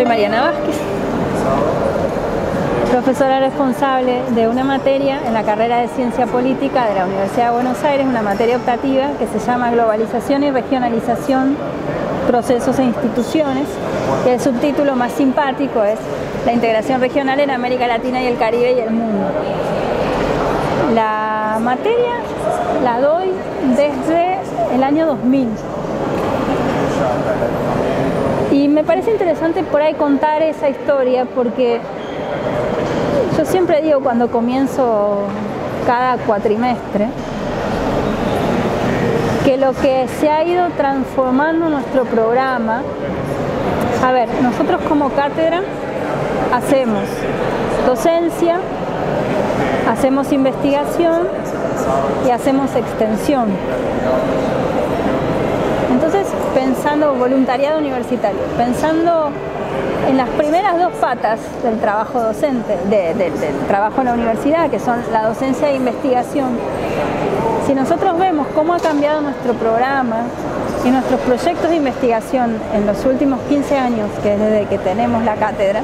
Soy Mariana Vázquez, profesora responsable de una materia en la carrera de Ciencia Política de la Universidad de Buenos Aires, una materia optativa que se llama Globalización y Regionalización, Procesos e Instituciones, y el subtítulo más simpático es La integración regional en América Latina y el Caribe y el mundo. La materia la doy desde el año 2000. Y me parece interesante por ahí contar esa historia porque yo siempre digo cuando comienzo cada cuatrimestre que lo que se ha ido transformando nuestro programa, a ver, nosotros como cátedra hacemos docencia, hacemos investigación y hacemos extensión. Entonces, pensando voluntariado universitario, pensando en las primeras dos patas del trabajo docente, del trabajo en la universidad, que son la docencia e investigación, si nosotros vemos cómo ha cambiado nuestro programa y nuestros proyectos de investigación en los últimos 15 años, que es desde que tenemos la cátedra,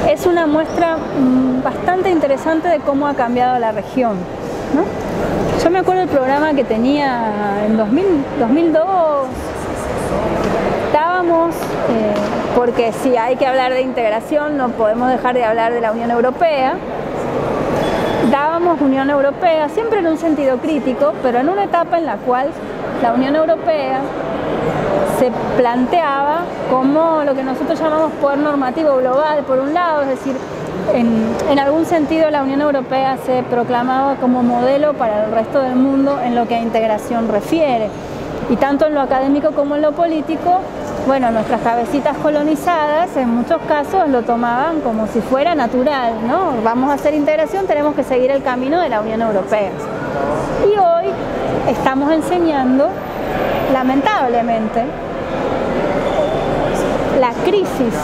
es una muestra bastante interesante de cómo ha cambiado la región, ¿no? Yo me acuerdo del programa que tenía en 2002, estábamos, porque si hay que hablar de integración no podemos dejar de hablar de la Unión Europea, dábamos Unión Europea, siempre en un sentido crítico, pero en una etapa en la cual la Unión Europea se planteaba como lo que nosotros llamamos poder normativo global, por un lado, es decir, en algún sentido la Unión Europea se proclamaba como modelo para el resto del mundo en lo que a integración refiere. Y tanto en lo académico como en lo político, bueno, nuestras cabecitas colonizadas en muchos casos lo tomaban como si fuera natural, ¿no? Vamos a hacer integración, tenemos que seguir el camino de la Unión Europea. Y hoy estamos enseñando, lamentablemente, la crisis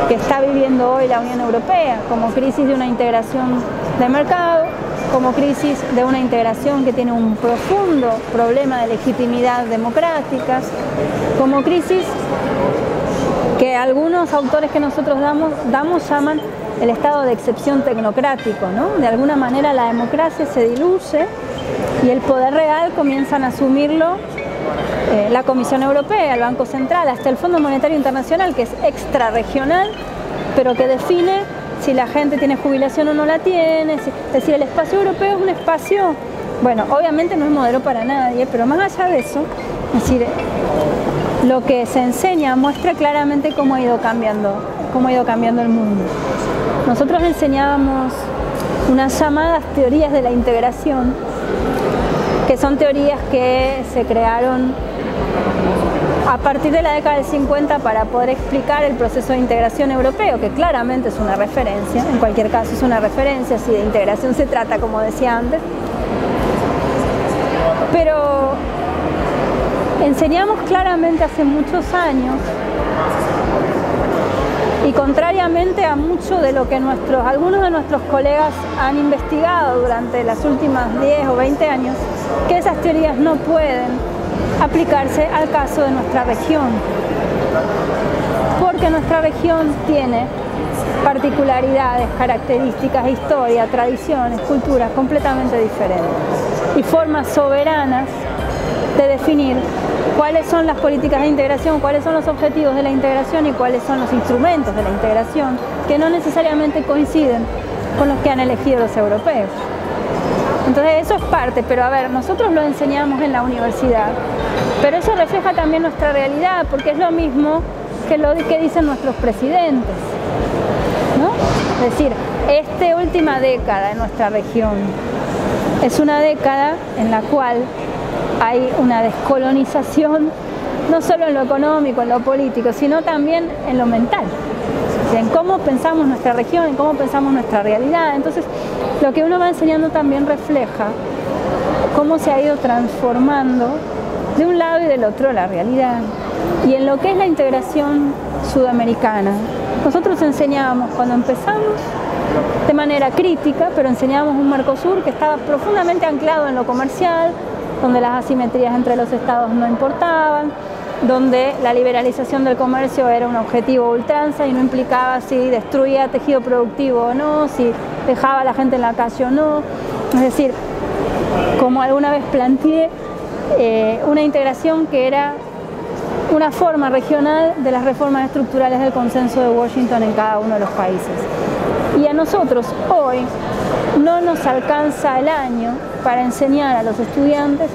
que está viviendo hoy la Unión Europea, como crisis de una integración de mercado, como crisis de una integración que tiene un profundo problema de legitimidad democrática, como crisis que algunos autores que nosotros damos llaman el estado de excepción tecnocrático, ¿no? De alguna manera la democracia se diluye y el poder real comienzan a asumirlo la Comisión Europea, el Banco Central, hasta el Fondo Monetario Internacional, que es extrarregional, pero que define si la gente tiene jubilación o no la tiene. Es decir, el espacio europeo es un espacio, bueno, obviamente no es modelo para nadie, pero más allá de eso, es decir, lo que se enseña muestra claramente cómo ha ido cambiando el mundo. Nosotros enseñábamos unas llamadas teorías de la integración, que son teorías que se crearon a partir de la década del 50 para poder explicar el proceso de integración europeo, que claramente es una referencia, en cualquier caso es una referencia, si de integración se trata, como decía antes. Pero enseñamos claramente hace muchos años, y contrariamente a mucho de lo que algunos de nuestros colegas han investigado durante las últimas 10 o 20 años, que esas teorías no pueden aplicarse al caso de nuestra región, porque nuestra región tiene particularidades, características, historia, tradiciones, culturas completamente diferentes y formas soberanas de definir cuáles son las políticas de integración, cuáles son los objetivos de la integración y cuáles son los instrumentos de la integración, que no necesariamente coinciden con los que han elegido los europeos. Entonces eso es parte, pero a ver, nosotros lo enseñamos en la universidad, pero eso refleja también nuestra realidad, porque es lo mismo que lo que dicen nuestros presidentes, ¿no? Es decir, esta última década en nuestra región es una década en la cual hay una descolonización, no solo en lo económico, en lo político, sino también en lo mental, en cómo pensamos nuestra región, en cómo pensamos nuestra realidad. Entonces, lo que uno va enseñando también refleja cómo se ha ido transformando de un lado y del otro la realidad. Y en lo que es la integración sudamericana, nosotros enseñábamos cuando empezamos de manera crítica, pero enseñábamos un Mercosur que estaba profundamente anclado en lo comercial, donde las asimetrías entre los estados no importaban, donde la liberalización del comercio era un objetivo a ultranza y no implicaba si destruía tejido productivo o no, si dejaba a la gente en la calle o no. Es decir, como alguna vez planteé, una integración que era una forma regional de las reformas estructurales del consenso de Washington en cada uno de los países. Y a nosotros hoy no nos alcanza el año para enseñar a los estudiantes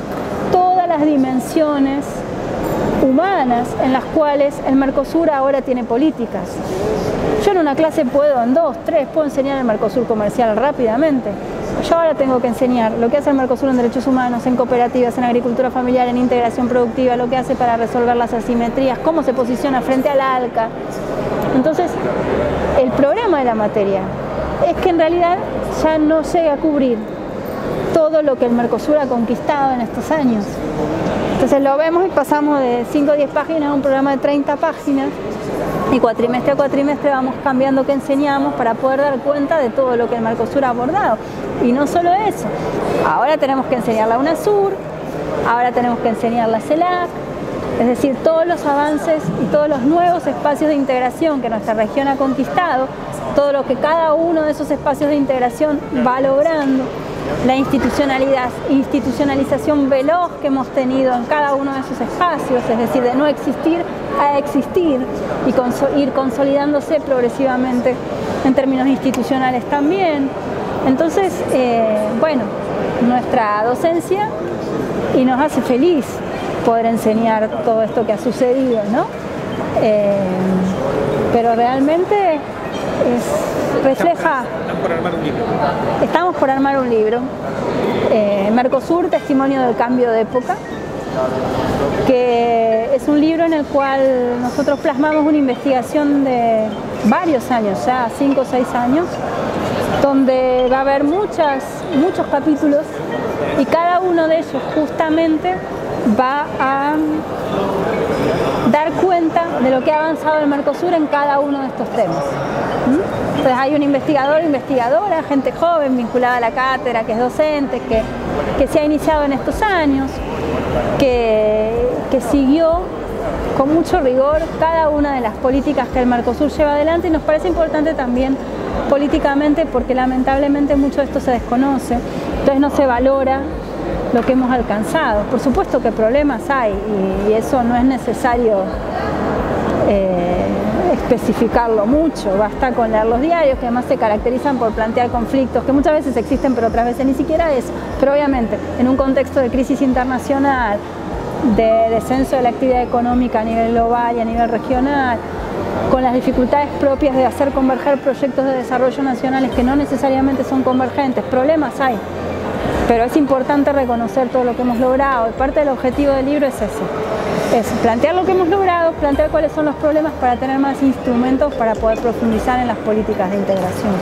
todas las dimensiones humanas en las cuales el Mercosur ahora tiene políticas. Yo en una clase puedo, en 2, 3, puedo enseñar el Mercosur comercial rápidamente. Yo ahora tengo que enseñar lo que hace el Mercosur en derechos humanos, en cooperativas, en agricultura familiar, en integración productiva, lo que hace para resolver las asimetrías, cómo se posiciona frente al ALCA. Entonces, el problema de la materia es que en realidad ya no llega a cubrir todo lo que el Mercosur ha conquistado en estos años. Entonces lo vemos y pasamos de 5 o 10 páginas a un programa de 30 páginas y cuatrimestre a cuatrimestre vamos cambiando qué enseñamos para poder dar cuenta de todo lo que el Mercosur ha abordado. Y no solo eso, ahora tenemos que enseñar la UNASUR, ahora tenemos que enseñar la CELAC, es decir, todos los avances y todos los nuevos espacios de integración que nuestra región ha conquistado, todo lo que cada uno de esos espacios de integración va logrando, la institucionalización veloz que hemos tenido en cada uno de esos espacios, es decir, de no existir a existir y ir consolidándose progresivamente en términos institucionales también. Entonces, bueno, nuestra docencia y nos hace feliz poder enseñar todo esto que ha sucedido, ¿no? Pero realmente refleja... Estamos por armar un libro. Mercosur, testimonio del cambio de época, que es un libro en el cual nosotros plasmamos una investigación de varios años, ya 5 o 6 años, donde va a haber muchos capítulos y cada uno de ellos justamente va a dar cuenta de lo que ha avanzado el Mercosur en cada uno de estos temas. Entonces hay un investigador o investigadora, gente joven vinculada a la cátedra, que es docente, que se ha iniciado en estos años, que siguió con mucho rigor cada una de las políticas que el Mercosur lleva adelante y nos parece importante también políticamente porque lamentablemente mucho de esto se desconoce, entonces no se valora lo que hemos alcanzado. Por supuesto que problemas hay y eso no es necesario especificarlo mucho, basta con leer los diarios que además se caracterizan por plantear conflictos que muchas veces existen pero otras veces ni siquiera eso, pero obviamente en un contexto de crisis internacional, de descenso de la actividad económica a nivel global y a nivel regional, con las dificultades propias de hacer converger proyectos de desarrollo nacionales que no necesariamente son convergentes, problemas hay, pero es importante reconocer todo lo que hemos logrado y parte del objetivo del libro es ese, es plantear lo que hemos logrado, plantear cuáles son los problemas para tener más instrumentos para poder profundizar en las políticas de integración.